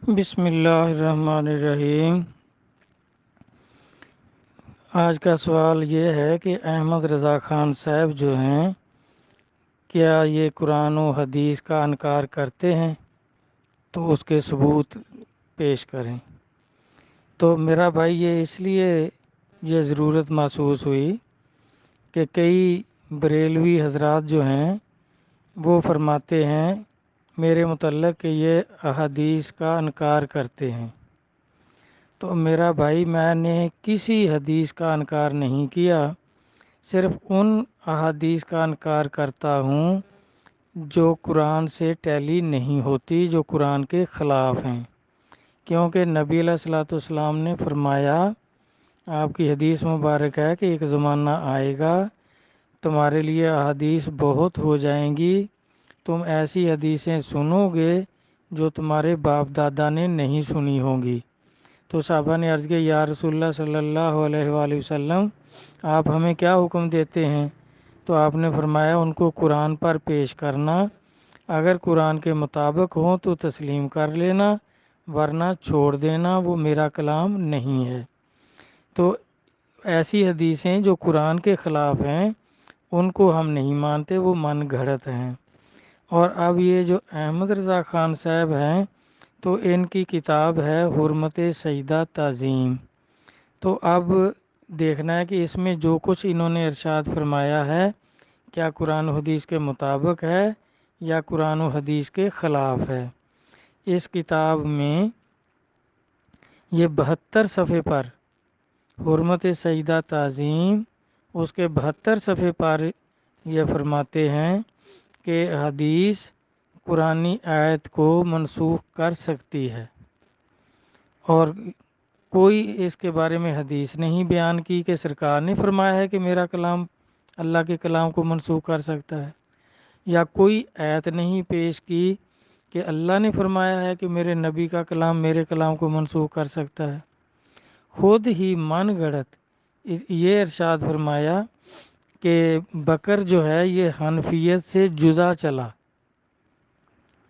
بسم اللہ الرحمن الرحیم۔ آج کا سوال یہ ہے کہ احمد رضا خان صاحب جو ہیں کیا یہ قرآن و حدیث کا انکار کرتے ہیں؟ تو اس کے ثبوت پیش کریں۔ تو میرا بھائی یہ ضرورت محسوس ہوئی کہ کئی بریلوی حضرات جو ہیں وہ فرماتے ہیں میرے متعلق کہ یہ احادیث کا انکار کرتے ہیں۔ تو میرا بھائی میں نے کسی حدیث کا انکار نہیں کیا، صرف ان احادیث کا انکار کرتا ہوں جو قرآن سے ٹیلی نہیں ہوتی، جو قرآن کے خلاف ہیں، کیونکہ نبی علیہ الصلوۃ والسلام نے فرمایا، آپ کی حدیث مبارک ہے کہ ایک زمانہ آئے گا تمہارے لیے احادیث بہت ہو جائیں گی، تم ایسی حدیثیں سنو گے جو تمہارے باپ دادا نے نہیں سنی ہوں گی۔ تو صحابہ نے عرض کیا یا رسول اللہ صلی اللہ علیہ وآلہ وسلم آپ ہمیں کیا حکم دیتے ہیں؟ تو آپ نے فرمایا ان کو قرآن پر پیش کرنا، اگر قرآن کے مطابق ہوں تو تسلیم کر لینا، ورنہ چھوڑ دینا، وہ میرا کلام نہیں ہے۔ تو ایسی حدیثیں جو قرآن کے خلاف ہیں ان کو ہم نہیں مانتے، وہ من گھڑت ہیں۔ اور اب یہ جو احمد رضا خان صاحب ہیں تو ان کی کتاب ہے حرمت سجدہ تعظیم۔ تو اب دیکھنا ہے کہ اس میں جو کچھ انہوں نے ارشاد فرمایا ہے کیا قرآن و حدیث کے مطابق ہے یا قرآن و حدیث کے خلاف ہے۔ اس کتاب میں یہ 72 صفحے پر حرمت سجدہ تعظیم، اس کے 72 صفحے پر یہ فرماتے ہیں کہ حدیث قرآنی آیت کو منسوخ کر سکتی ہے، اور کوئی اس کے بارے میں حدیث نہیں بیان کی کہ سرکار نے فرمایا ہے کہ میرا کلام اللہ کے کلام کو منسوخ کر سکتا ہے، یا کوئی آیت نہیں پیش کی کہ اللہ نے فرمایا ہے کہ میرے نبی کا کلام میرے کلام کو منسوخ کر سکتا ہے۔ خود ہی من گھڑت یہ ارشاد فرمایا کہ بکر جو ہے یہ حنفیت سے جدا چلا،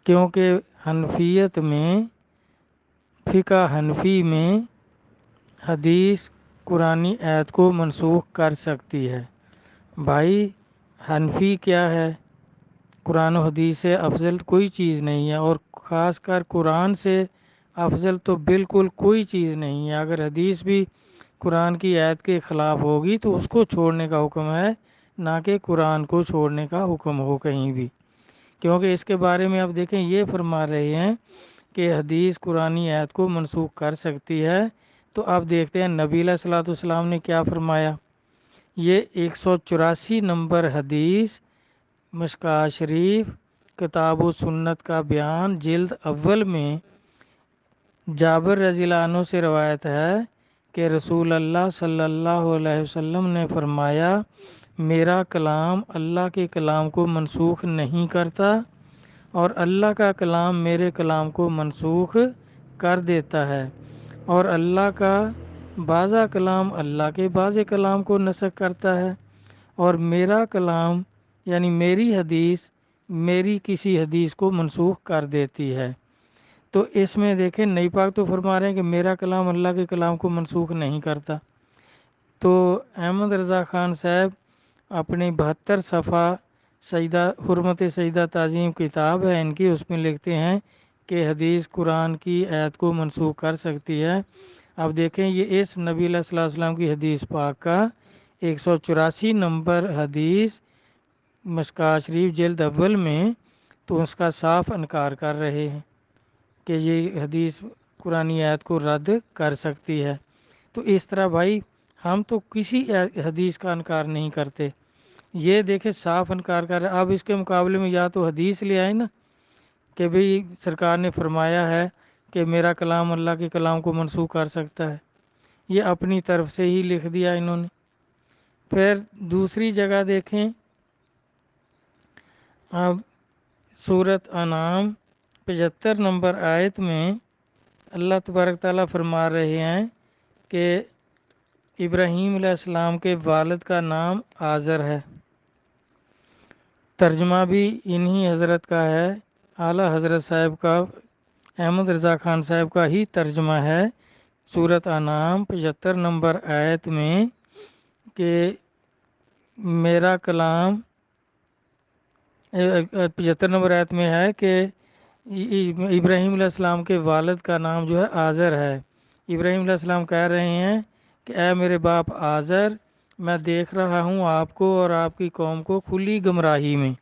کیونکہ حنفیت میں، فقہ حنفی میں حدیث قرآنی آیت کو منسوخ کر سکتی ہے۔ بھائی حنفی کیا ہے؟ قرآن و حدیث سے افضل کوئی چیز نہیں ہے، اور خاص کر قرآن سے افضل تو بالکل کوئی چیز نہیں ہے۔ اگر حدیث بھی قرآن کی آیت کے خلاف ہوگی تو اس کو چھوڑنے کا حکم ہے، نہ کہ قرآن کو چھوڑنے کا حکم ہو کہیں بھی، کیونکہ اس کے بارے میں اب دیکھیں یہ فرما رہے ہیں کہ حدیث قرآنی آیت کو منسوخ کر سکتی ہے۔ تو اب دیکھتے ہیں نبی علیہ الصلوۃ والسلام نے کیا فرمایا۔ یہ 184 نمبر حدیث مشکوٰۃ شریف کتاب و سنت کا بیان جلد اول میں جابر رضی اللہ عنہ سے روایت ہے کہ رسول اللہ صلی اللہ علیہ وسلم نے فرمایا میرا کلام اللہ کے کلام کو منسوخ نہیں کرتا، اور اللہ کا کلام میرے کلام کو منسوخ کر دیتا ہے، اور اللہ کا بعض کلام اللہ کے بعض کلام کو نسخ کرتا ہے، اور میرا کلام یعنی میری حدیث میری کسی حدیث کو منسوخ کر دیتی ہے۔ تو اس میں دیکھیں نبی پاک تو فرما رہے ہیں کہ میرا کلام اللہ کے کلام کو منسوخ نہیں کرتا۔ تو احمد رضا خان صاحب اپنی 72 صفحہ سجدہ حرمت سجدہ تعظیم کتاب ہے ان کی، اس میں لکھتے ہیں کہ حدیث قرآن کی آیت کو منسوخ کر سکتی ہے۔ اب دیکھیں یہ اس نبی علیہ الصلوۃ والسلام کی حدیث پاک کا 184 نمبر حدیث مشکوٰۃ شریف جلد اول میں، تو اس کا صاف انکار کر رہے ہیں کہ یہ حدیث قرآنی آیت کو رد کر سکتی ہے۔ تو اس طرح بھائی ہم تو کسی حدیث کا انکار نہیں کرتے، یہ دیکھیں صاف انکار کر رہے۔ اب اس کے مقابلے میں یا تو حدیث لے آئے نا کہ بھئی سرکار نے فرمایا ہے کہ میرا کلام اللہ کے کلام کو منسوخ کر سکتا ہے، یہ اپنی طرف سے ہی لکھ دیا انہوں نے۔ پھر دوسری جگہ دیکھیں، اب سورۃ انعام 75 نمبر آیت میں اللہ تبارک تعالیٰ فرما رہے ہیں کہ ابراہیم علیہ السلام کے والد کا نام آزر ہے۔ ترجمہ بھی انہی حضرت کا ہے، اعلیٰ حضرت صاحب کا احمد رضا خان صاحب کا ہی ترجمہ ہے سورۃ انعام 75 نمبر آیت میں کہ میرا کلام 75 نمبر آیت میں ہے کہ ابراہیم علیہ السلام کے والد کا نام جو ہے آزر ہے۔ ابراہیم علیہ السلام کہہ رہے ہیں کہ اے میرے باپ آزر، میں دیکھ رہا ہوں آپ کو اور آپ کی قوم کو کھلی گمراہی میں۔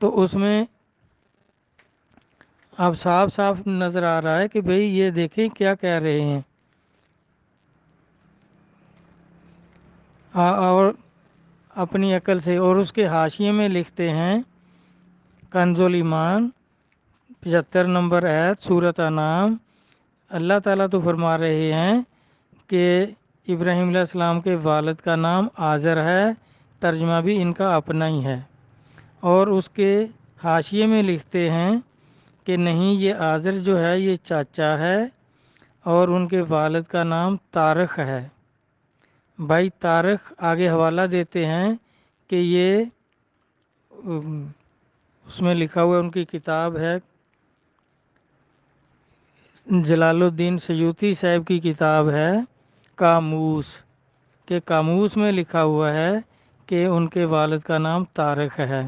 تو اس میں اب صاف صاف نظر آ رہا ہے کہ بھئی یہ دیکھیں کیا کہہ رہے ہیں۔ اور اپنی عقل سے، اور اس کے حاشیے میں لکھتے ہیں کنز الایمان 75 نمبر آیت سورۃ انعام، اللہ تعالیٰ تو فرما رہے ہیں کہ ابراہیم علیہ السلام کے والد کا نام آزر ہے، ترجمہ بھی ان کا اپنا ہی ہے، اور اس کے حاشیے میں لکھتے ہیں کہ نہیں، یہ آزر جو ہے یہ چاچا ہے اور ان کے والد کا نام طارق ہے۔ بھائی طارق آگے حوالہ دیتے ہیں کہ یہ اس میں لکھا ہوا ان کی کتاب ہے، جلال الدین سیوطی صاحب کی کتاب ہے قاموس، کہ قاموس میں لکھا ہوا ہے کہ ان کے والد کا نام طارق ہے۔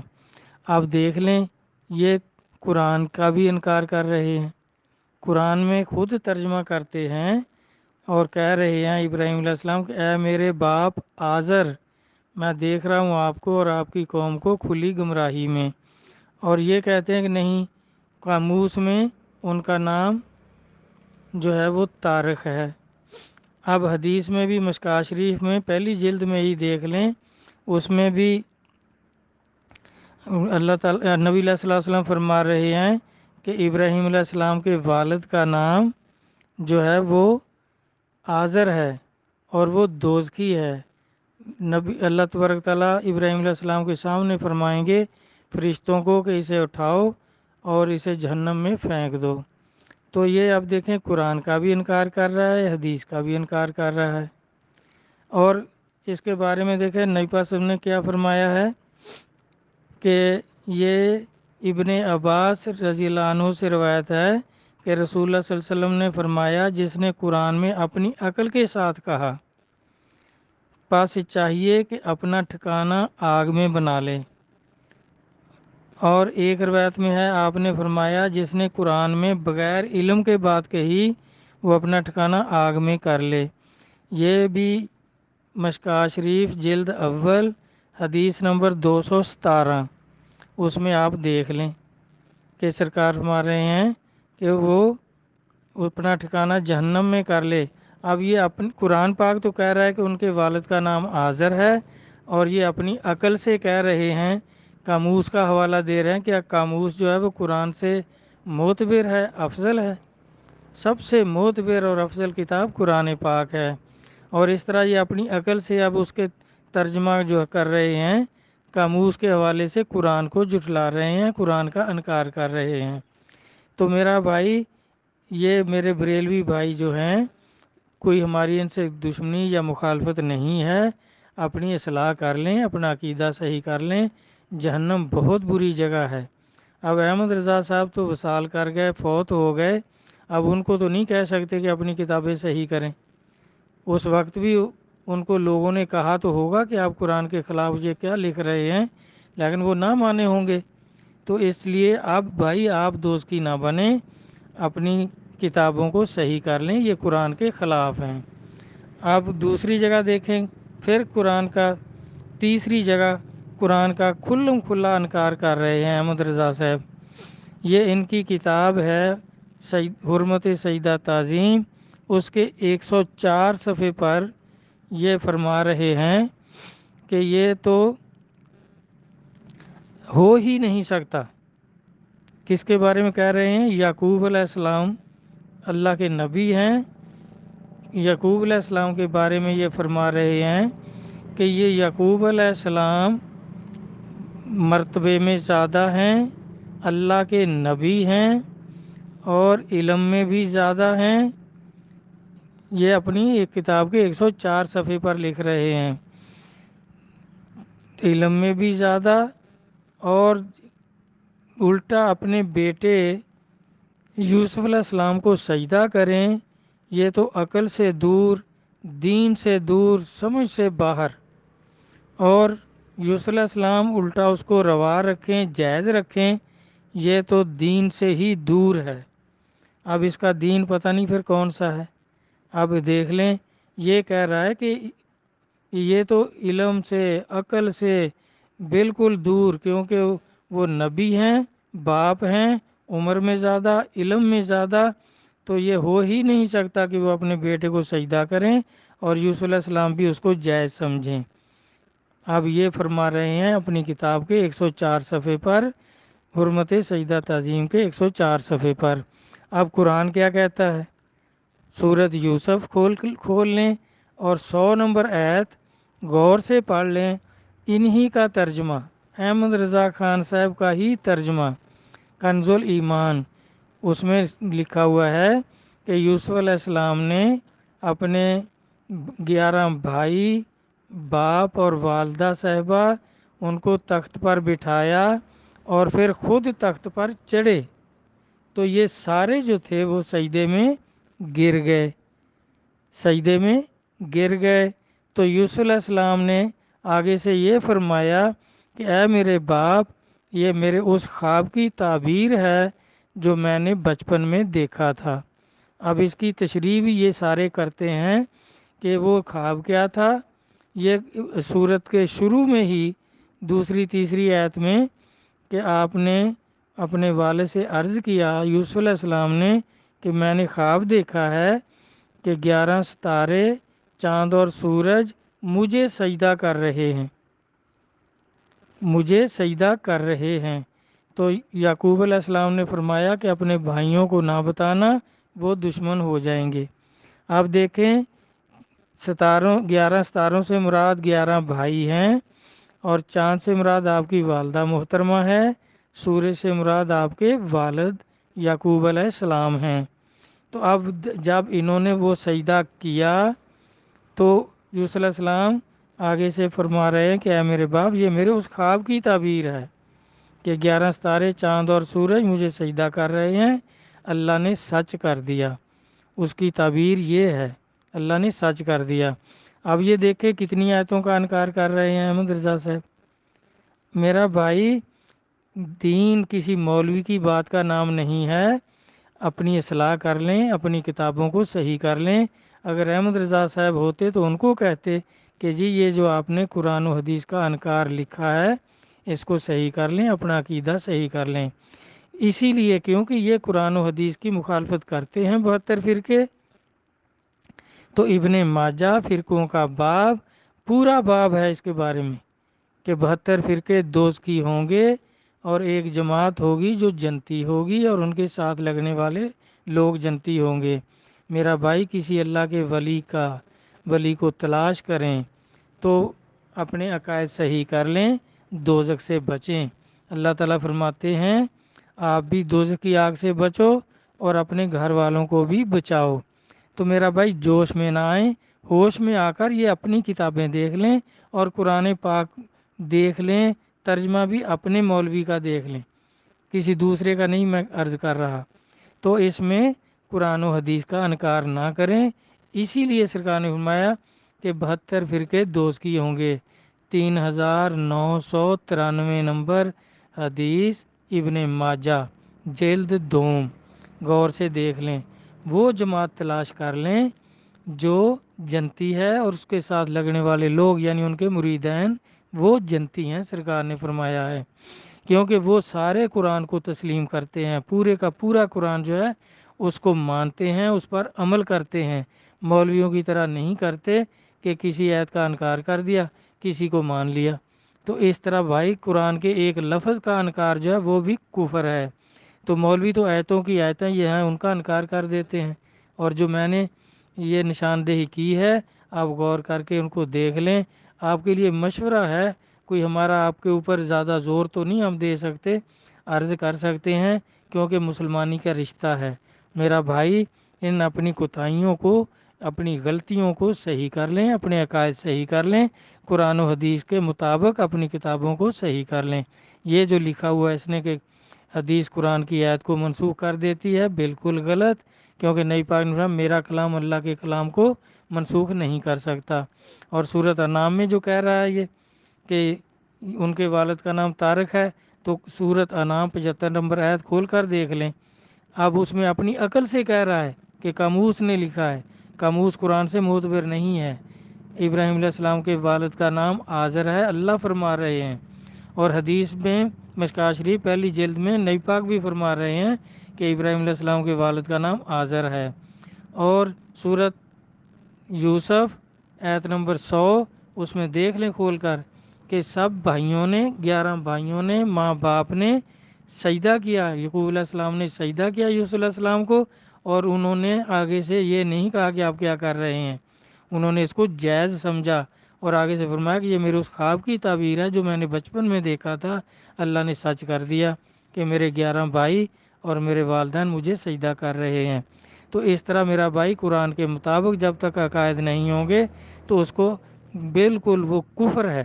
آپ دیکھ لیں، یہ قرآن کا بھی انکار کر رہے ہیں، قرآن میں خود ترجمہ کرتے ہیں اور کہہ رہے ہیں ابراہیم علیہ السلام کہ اے میرے باپ آزر، میں دیکھ رہا ہوں آپ کو اور آپ کی قوم کو کھلی گمراہی میں، اور یہ کہتے ہیں کہ نہیں، قاموس میں ان کا نام جو ہے وہ طارق ہے۔ اب حدیث میں بھی مشکوٰۃ شریف میں پہلی جلد میں ہی دیکھ لیں، اس میں بھی اللہ تعالیٰ نبی صلی اللہ علیہ وسلم فرما رہے ہیں کہ ابراہیم علیہ السلام کے والد کا نام جو ہے وہ آزر ہے اور وہ دوزکی ہے۔ نبی اللہ تبارک تعالیٰ ابراہیم علیہ السلام کے سامنے فرمائیں گے فرشتوں کو کہ اسے اٹھاؤ اور اسے جہنم میں پھینک دو۔ تو یہ اب دیکھیں، قرآن کا بھی انکار کر رہا ہے، حدیث کا بھی انکار کر رہا ہے۔ اور اس کے بارے میں دیکھیں نبی پاک صلی اللہ علیہ وسلم نے کیا فرمایا ہے کہ یہ ابن عباس رضی اللہ عنہ سے روایت ہے کہ رسول اللہ صلی اللہ علیہ وسلم نے فرمایا، جس نے قرآن میں اپنی عقل کے ساتھ کہا، پس چاہیے کہ اپنا ٹھکانہ آگ میں بنا لے۔ اور ایک روایت میں ہے، آپ نے فرمایا جس نے قرآن میں بغیر علم کے بات کہی، وہ اپنا ٹھکانہ آگ میں کر لے۔ یہ بھی مشکوٰۃ شریف جلد اول حدیث نمبر 217، اس میں آپ دیکھ لیں کہ سرکار فرما رہے ہیں کہ وہ اپنا ٹھکانہ جہنم میں کر لے۔ اب یہ قرآن پاک تو کہہ رہا ہے کہ ان کے والد کا نام آزر ہے، اور یہ اپنی عقل سے کہہ رہے ہیں، قاموس کا حوالہ دے رہے ہیں کہ قاموس جو ہے وہ قرآن سے معتبر ہے، افضل ہے، سب سے معتبر اور افضل کتاب قرآن پاک ہے، اور اس طرح یہ اپنی عقل سے اب اس کے ترجمہ جو کر رہے ہیں قاموس کے حوالے سے، قرآن کو جھٹلا رہے ہیں، قرآن کا انکار کر رہے ہیں۔ تو میرا بھائی، یہ میرے بریلوی بھائی جو ہیں، کوئی ہماری ان سے دشمنی یا مخالفت نہیں ہے، اپنی اصلاح کر لیں، اپنا عقیدہ صحیح کر لیں، جہنم بہت بری جگہ ہے۔ اب احمد رضا صاحب تو وصال کر گئے، فوت ہو گئے، اب ان کو تو نہیں کہہ سکتے کہ اپنی کتابیں صحیح کریں۔ اس وقت بھی ان کو لوگوں نے کہا تو ہوگا کہ آپ قرآن کے خلاف یہ کیا لکھ رہے ہیں، لیکن وہ نہ مانے ہوں گے۔ تو اس لیے اب بھائی آپ دوزکی نہ بنیں، اپنی کتابوں کو صحیح کر لیں، یہ قرآن کے خلاف ہیں۔ اب دوسری جگہ دیکھیں، پھر قرآن کا تیسری جگہ قرآن کا کھلم کھلا انکار کر رہے ہیں احمد رضا صاحب۔ یہ ان کی کتاب ہے حرمت سیدہ تعظیم، اس کے 104 صفحے پر یہ فرما رہے ہیں کہ یہ تو ہو ہی نہیں سکتا۔ کس کے بارے میں کہہ رہے ہیں؟ یعقوب علیہ السلام اللہ کے نبی ہیں، یعقوب علیہ السلام کے بارے میں یہ فرما رہے ہیں کہ یہ یعقوب علیہ السلام مرتبے میں زیادہ ہیں، اللہ کے نبی ہیں، اور علم میں بھی زیادہ ہیں۔ یہ اپنی ایک کتاب کے 104 صفحے پر لکھ رہے ہیں، علم میں بھی زیادہ، اور الٹا اپنے بیٹے یوسف علیہ السلام کو سجدہ کریں، یہ تو عقل سے دور، دین سے دور، سمجھ سے باہر، اور یوسف علیہ السلام الٹا اس کو روا رکھیں، جائز رکھیں، یہ تو دین سے ہی دور ہے۔ اب اس کا دین پتہ نہیں پھر کون سا ہے۔ اب دیکھ لیں، یہ کہہ رہا ہے کہ یہ تو علم سے، عقل سے بالکل دور، کیونکہ وہ نبی ہیں، باپ ہیں، عمر میں زیادہ، علم میں زیادہ، تو یہ ہو ہی نہیں سکتا کہ وہ اپنے بیٹے کو سجدہ کریں اور یوسف علیہ السلام بھی اس کو جائز سمجھیں۔ اب یہ فرما رہے ہیں اپنی کتاب کے 104 صفحے پر، حرمت سجدہ تعظیم کے 104 صفحے پر۔ اب قرآن کیا کہتا ہے؟ سورۃ یوسف کھول لیں اور 100 نمبر آیت غور سے پڑھ لیں، انہی کا ترجمہ، احمد رضا خان صاحب کا ہی ترجمہ، کنز الایمان، اس میں لکھا ہوا ہے کہ یوسف علیہ السلام نے اپنے 11 بھائی، باپ اور والدہ صاحبہ، ان کو تخت پر بٹھایا اور پھر خود تخت پر چڑھے، تو یہ سارے جو تھے وہ سجدے میں گر گئے، سجدے میں گر گئے۔ تو یوسف علیہ السلام نے آگے سے یہ فرمایا کہ اے میرے باپ، یہ میرے اس خواب کی تعبیر ہے جو میں نے بچپن میں دیکھا تھا۔ اب اس کی تشریح بھی یہ سارے کرتے ہیں کہ وہ خواب کیا تھا۔ یہ سورت کے شروع میں ہی دوسری تیسری آیت میں کہ آپ نے اپنے والد سے عرض کیا، یوسف علیہ السلام نے، کہ میں نے خواب دیکھا ہے کہ 11 ستارے، چاند اور سورج مجھے سجدہ کر رہے ہیں، مجھے سجدہ کر رہے ہیں۔ تو یعقوب علیہ السلام نے فرمایا کہ اپنے بھائیوں کو نہ بتانا، وہ دشمن ہو جائیں گے۔ اب دیکھیں، 11 ستاروں سے مراد 11 بھائی ہیں، اور چاند سے مراد آپ کی والدہ محترمہ ہے، سورج سے مراد آپ کے والد یعقوب علیہ السلام ہیں۔ تو اب جب انہوں نے وہ سجدہ کیا تو یوسف علیہ السلام آگے سے فرما رہے ہیں کہ اے میرے باپ، یہ میرے اس خواب کی تعبیر ہے کہ 11 ستارے، چاند اور سورج مجھے سجدہ کر رہے ہیں، اللہ نے سچ کر دیا۔ اس کی تعبیر یہ ہے، اللہ نے سچ کر دیا۔ اب یہ دیکھیں کتنی آیتوں کا انکار کر رہے ہیں احمد رضا صاحب۔ میرا بھائی، دین کسی مولوی کی بات کا نام نہیں ہے، اپنی اصلاح کر لیں، اپنی کتابوں کو صحیح کر لیں۔ اگر احمد رضا صاحب ہوتے تو ان کو کہتے کہ جی یہ جو آپ نے قرآن و حدیث کا انکار لکھا ہے، اس کو صحیح کر لیں، اپنا عقیدہ صحیح کر لیں۔ اسی لیے کیونکہ یہ قرآن و حدیث کی مخالفت کرتے ہیں 72 فرقے، تو ابن ماجہ فرقوں کا باب، پورا باب ہے اس کے بارے میں کہ 72 فرقے دوزخی ہوں گے، اور ایک جماعت ہوگی جو جنتی ہوگی، اور ان کے ساتھ لگنے والے لوگ جنتی ہوں گے۔ میرا بھائی، کسی اللہ کے ولی کو تلاش کریں تو اپنے عقائد صحیح کر لیں، دوزخ سے بچیں۔ اللہ تعالیٰ فرماتے ہیں آپ بھی دوزخ کی آگ سے بچو اور اپنے گھر والوں کو بھی بچاؤ۔ تو میرا بھائی، جوش میں نہ آئیں، ہوش میں آ کر یہ اپنی کتابیں دیکھ لیں اور قرآن پاک دیکھ لیں، ترجمہ بھی اپنے مولوی کا دیکھ لیں، کسی دوسرے کا نہیں میں عرض کر رہا۔ تو اس میں قرآن و حدیث کا انکار نہ کریں۔ اسی لیے سرکار نے فرمایا کہ 72 فرقے دوزخی ہوں گے۔ 3993 نمبر حدیث، ابن ماجہ، جلد دوم، غور سے دیکھ لیں۔ وہ جماعت تلاش کر لیں جو جنتی ہے، اور اس کے ساتھ لگنے والے لوگ یعنی ان کے مریدین وہ جنتی ہیں، سرکار نے فرمایا ہے، کیونکہ وہ سارے قرآن کو تسلیم کرتے ہیں، پورے کا پورا قرآن جو ہے اس کو مانتے ہیں، اس پر عمل کرتے ہیں، مولویوں کی طرح نہیں کرتے کہ کسی آیت کا انکار کر دیا، کسی کو مان لیا۔ تو اس طرح بھائی، قرآن کے ایک لفظ کا انکار جو ہے وہ بھی کفر ہے۔ تو مولوی تو آیتوں کی آیتیں یہ ہیں ان کا انکار کر دیتے ہیں، اور جو میں نے یہ نشاندہی کی ہے آپ غور کر کے ان کو دیکھ لیں۔ آپ کے لیے مشورہ ہے، کوئی ہمارا آپ کے اوپر زیادہ زور تو نہیں ہم دے سکتے، عرض کر سکتے ہیں، کیونکہ مسلمانی کا رشتہ ہے۔ میرا بھائی، ان اپنی کوتاہیوں کو، اپنی غلطیوں کو صحیح کر لیں، اپنے عقائد صحیح کر لیں، قرآن و حدیث کے مطابق اپنی کتابوں کو صحیح کر لیں۔ یہ جو لکھا ہوا ہے اس نے کہ حدیث قرآن کی آیت کو منسوخ کر دیتی ہے، بالکل غلط، کیونکہ نبی پاک نے فرمایا میرا کلام اللہ کے کلام کو منسوخ نہیں کر سکتا۔ اور سورۃ انعام میں جو کہہ رہا ہے یہ کہ ان کے والد کا نام طارق ہے، تو سورۃ انعام 75 نمبر آیت کھول کر دیکھ لیں۔ اب اس میں اپنی عقل سے کہہ رہا ہے کہ قاموس نے لکھا ہے، قاموس قرآن سے معتبر نہیں ہے۔ ابراہیم علیہ السلام کے والد کا نام آزر ہے، اللہ فرما رہے ہیں۔ اور حدیث میں مشکوٰۃ شریف پہلی جلد میں نبی پاک بھی فرما رہے ہیں کہ ابراہیم علیہ السلام کے والد کا نام آزر ہے۔ اور سورۃ یوسف آیت نمبر 100 اس میں دیکھ لیں کھول کر کہ سب بھائیوں نے 11 بھائیوں نے ماں باپ نے سجدہ کیا، یعقوب علیہ السلام نے سجدہ کیا یوسف علیہ السلام کو، اور انہوں نے آگے سے یہ نہیں کہا کہ آپ کیا کر رہے ہیں، انہوں نے اس کو جائز سمجھا اور آگے سے فرمایا کہ یہ میرے اس خواب کی تعبیر ہے جو میں نے بچپن میں دیکھا تھا، اللہ نے سچ کر دیا کہ میرے 11 بھائی اور میرے والدین مجھے سجدہ کر رہے ہیں۔ تو اس طرح میرا بھائی قرآن کے مطابق جب تک عقائد نہیں ہوں گے تو اس کو بالکل وہ کفر ہے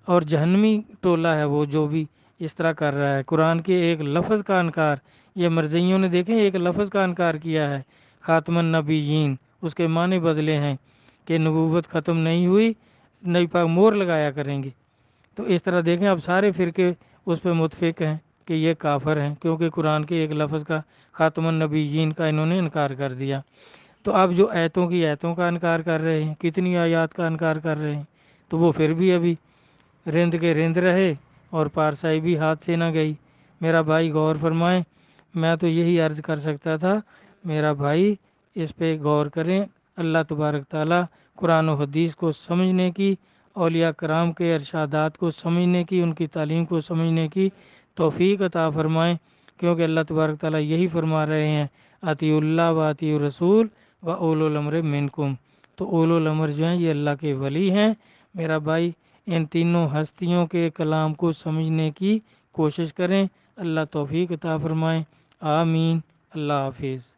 اور جہنمی ٹولہ ہے وہ جو بھی اس طرح کر رہا ہے۔ قرآن کے ایک لفظ کا انکار، یہ مرزیوں نے دیکھیں ایک لفظ کا انکار کیا ہے، خاتم النبیین، اس کے معنی بدلے ہیں کہ نبوت ختم نہیں ہوئی، نبی پاک مور لگایا کریں گے۔ تو اس طرح دیکھیں اب سارے فرقے اس پہ متفق ہیں کہ یہ کافر ہیں، کیونکہ قرآن کے ایک لفظ کا خاتم النبیین کا انہوں نے انکار کر دیا۔ تو اب جو آیتوں کا انکار کر رہے ہیں، کتنی آیات کا انکار کر رہے ہیں، تو وہ پھر بھی ابھی رند کے رند رہے اور پارسائی بھی ہاتھ سے نہ گئی۔ میرا بھائی غور فرمائیں، میں تو یہی عرض کر سکتا تھا، میرا بھائی اس پہ غور کریں۔ اللہ تبارک تعالیٰ قرآن و حدیث کو سمجھنے کی، اولیاء کرام کے ارشادات کو سمجھنے کی، ان کی تعلیم کو سمجھنے کی توفیق عطا فرمائیں، کیونکہ اللہ تبارک تعالیٰ یہی فرما رہے ہیں اطیعوا اللہ و اطیعوا الرسول و اولو الامر منکم۔ تو اولو الامر جو ہیں یہ اللہ کے ولی ہیں۔ میرا بھائی ان تینوں ہستیوں کے کلام کو سمجھنے کی کوشش کریں، اللہ توفیق عطا فرمائیں، آمین، اللہ حافظ۔